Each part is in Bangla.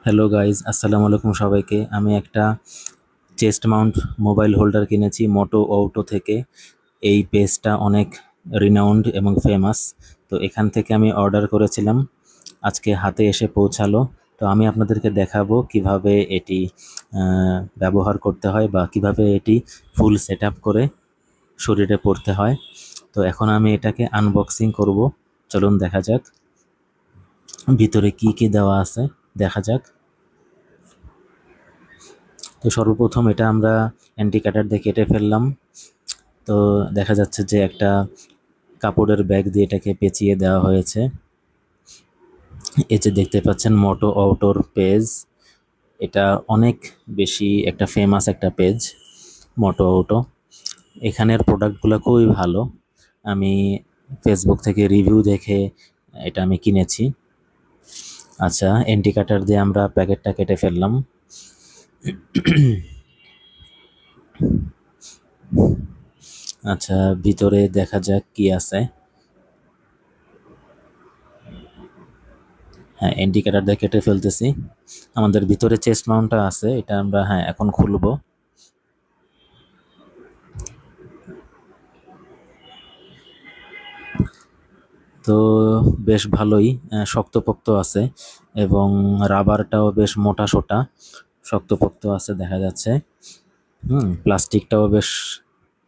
হ্যালো গাইজ, আসসালামু আলাইকুম সবাইকে। আমি একটা চেস্ট মাউন্ট মোবাইল হোল্ডার কিনেছি মোটো অটো থেকে। এই পেজটা অনেক রিনাউন্ড এবং ফেমাস। তো এখান থেকে আমি অর্ডার করেছিলাম, আজকে হাতে এসে পৌঁছালো। তো আমি আপনাদেরকে দেখাবো কিভাবে এটি ব্যবহার করতে হয় বা কিভাবে এটি ফুল সেট আপ করে শরীরে পরতে হয়। তো এখন আমি এটাকে আনবক্সিং করব। চলুন দেখা যাক ভিতরে কি কি দেওয়া আছে, দেখা যাক। তো সর্বপ্রথম এটা আমরা অ্যান্টি কাটার দিয়ে কেটে ফেললাম। তো দেখা যাচ্ছে যে একটা কাপড়ের ব্যাগ দিয়ে এটাকে পেঁচিয়ে দেওয়া হয়েছে। এই যে দেখতে পাচ্ছেন মোটো অটোর পেজ, এটা অনেক বেশি একটা ফেমাস একটা পেজ মোটো অটো। এখানের প্রোডাক্টগুলো খুবই ভালো। আমি ফেসবুক থেকে রিভিউ দেখে এটা আমি কিনেছি। আচ্ছা, অ্যান্টি কাটার দিয়ে আমরা প্যাকেটটা কেটে ফেললাম। আচ্ছা, ভিতরে দেখা যাক কি আছে। হ্যাঁ, ইন্ডিকেটার দিয়ে কেটে ফেলতেছি। আমাদের ভিতরে চেস্ট মাউন্টটা আছে, এটা আমরা এখন খুলবো। তো বেশ ভালোই শক্তপোক্ত আছে এবং রাবারটাও বেশ মোটা সোটা শক্তপোক্ত আছে দেখা যাচ্ছে। প্লাস্টিকটাও বেশ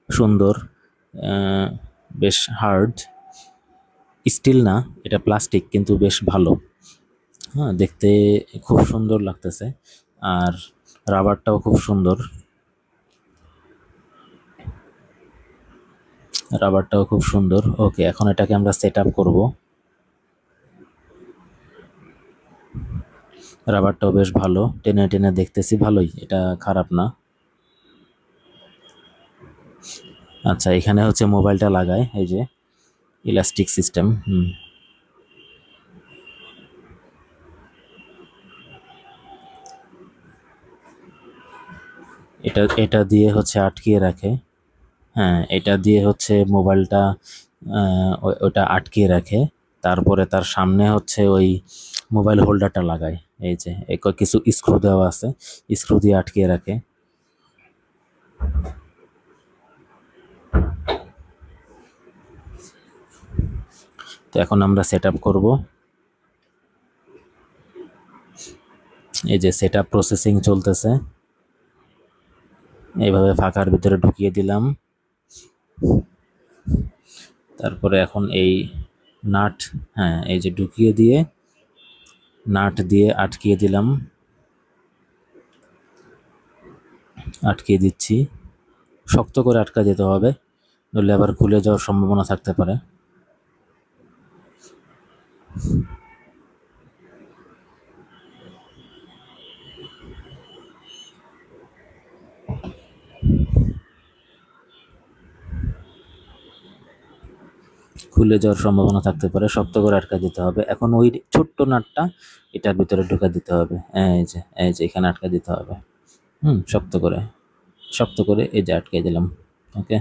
সুন্দর, আহ, বেশ হার্ড। স্টিল না, এটা প্লাস্টিক কিন্তু বেশ ভালো। হ্যাঁ, দেখতে খুব সুন্দর লাগতেছে। আর রাবারটাও খুব সুন্দর, রাবারটাও খুব সুন্দর। ওকে, এখন এটাকে আমরা সেট আপ করবো। রাবারটাও বেশ ভালো, টেনে টেনে দেখতেছি ভালোই, এটা খারাপ না। আচ্ছা, এখানে হচ্ছে মোবাইলটা লাগায়, এই যে ইলাস্টিক সিস্টেম। এটা এটা দিয়ে হচ্ছে আটকিয়ে রাখে। হ্যাঁ, এটা দিয়ে হচ্ছে মোবাইলটা ওটা আটকিয়ে রাখে। তারপরে তার সামনে হচ্ছে ওই মোবাইল হোল্ডারটা লাগায়। এই যে কিছু স্ক্রু দেওয়া আছে, স্ক্রু দিয়ে আটকিয়ে রাখে। তো এখন আমরা সেট আপ করবো। এই যে সেট আপ প্রসেসিং চলতেছে। এইভাবে ফাঁকার ভিতরে ঢুকিয়ে দিলাম। তারপরে এখন এই নাট, হ্যাঁ এই যে ঢুকিয়ে দিয়ে নাট দিয়ে আটকিয়ে দিলাম, আটকিয়ে দিচ্ছি। শক্ত করে আটকা দিতে হবে, নইলে আবার খুলে যাওয়ার সম্ভাবনা থাকতে পারে। খুলে যাওয়ার সম্ভাবনা থাকতে পারে, শক্ত করে আটকা দিতে হবে। এখন ওই ছোট্ট নাটটা এটার ভিতরে ঢুকা দিতে হবে। এই যে এখানে আটকা দিতে হবে। শক্ত করে, শক্ত করে এই যে আটকে দিলাম। ওকে।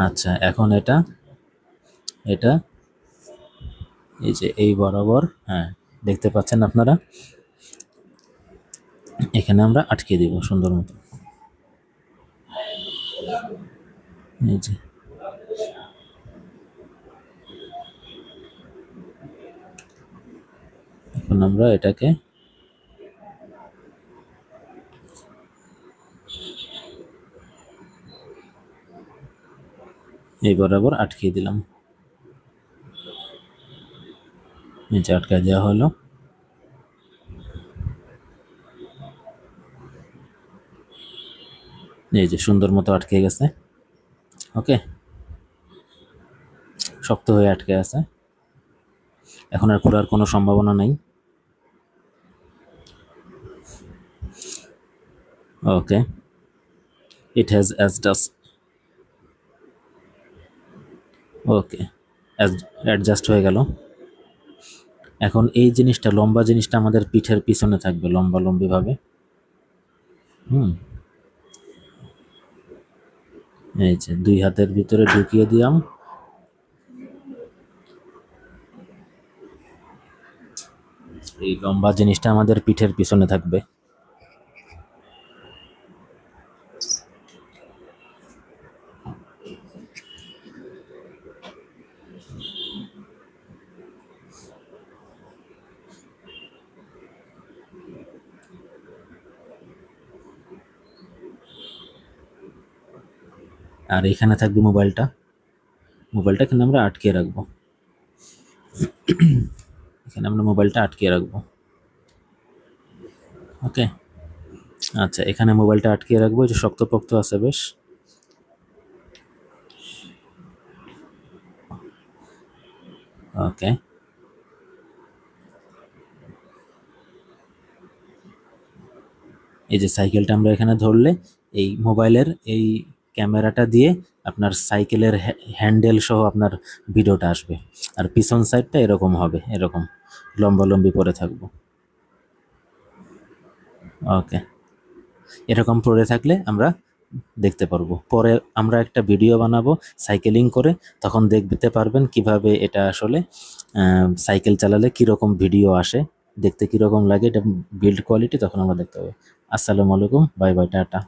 আচ্ছা, এখন এটা এটা এই যে এই বরাবর, হ্যাঁ দেখতে পাচ্ছেন আপনারা, এখানে আমরা আটকে দিব সুন্দর মতো। এই যে এখন আমরা এটাকে এই বরাবর আটকিয়ে দিলাম। এই যে আটকা দেওয়া হলো। এই যে সুন্দর মতো আটকে গেছে। ওকে, শক্ত হয়ে আটকে আছে, এখন আর খোলার কোনো সম্ভাবনা নেই। Okay, it has adjust. Okay, adjust হয়ে গেল। এখন এই জিনিসটা, লম্বা জিনিসটা আমাদের পিঠের পিছনে থাকবে লম্বা লম্বি ভাবে। হুম এই যে দুই হাতের ভিতরে ঢুকিয়ে দিলাম। এই লম্বা জিনিসটা আমাদের পিঠের পিছনে থাকবে। আর এখানে থাকবে মোবাইলটা, মোবাইলটা কিন্তু আমরা আটকে রাখবো, এখানে আমরা মোবাইলটা আটকে রাখবো। ওকে, আচ্ছা এখানে মোবাইলটা আটকে রাখবো, এই যে শক্তপোক্ত আছে বেশ। ওকে, এই যে সাইকেলটা আমরা এখানে ধরলে এই মোবাইলের এই ক্যামেরাটা দিয়ে আপনার সাইকেলের হ্যান্ডেল সহ আপনার ভিডিওটা আসবে। আর পিছন সাইডটা এরকম হবে, এরকম লম্বালম্বি পরে থাকবো। ওকে, এরকম পড়ে থাকলে আমরা দেখতে পারবো। পরে আমরা একটা ভিডিও বানাবো সাইকেলিং করে, তখন দেখতে পারবেন কিভাবে এটা আসলে সাইকেল চালালে কীরকম ভিডিও আসে, দেখতে কীরকম লাগে, এটা বিল্ড কোয়ালিটি তখন আমরা দেখতে পাবো। আসসালামু আলাইকুম, বাই বাই, টাটা।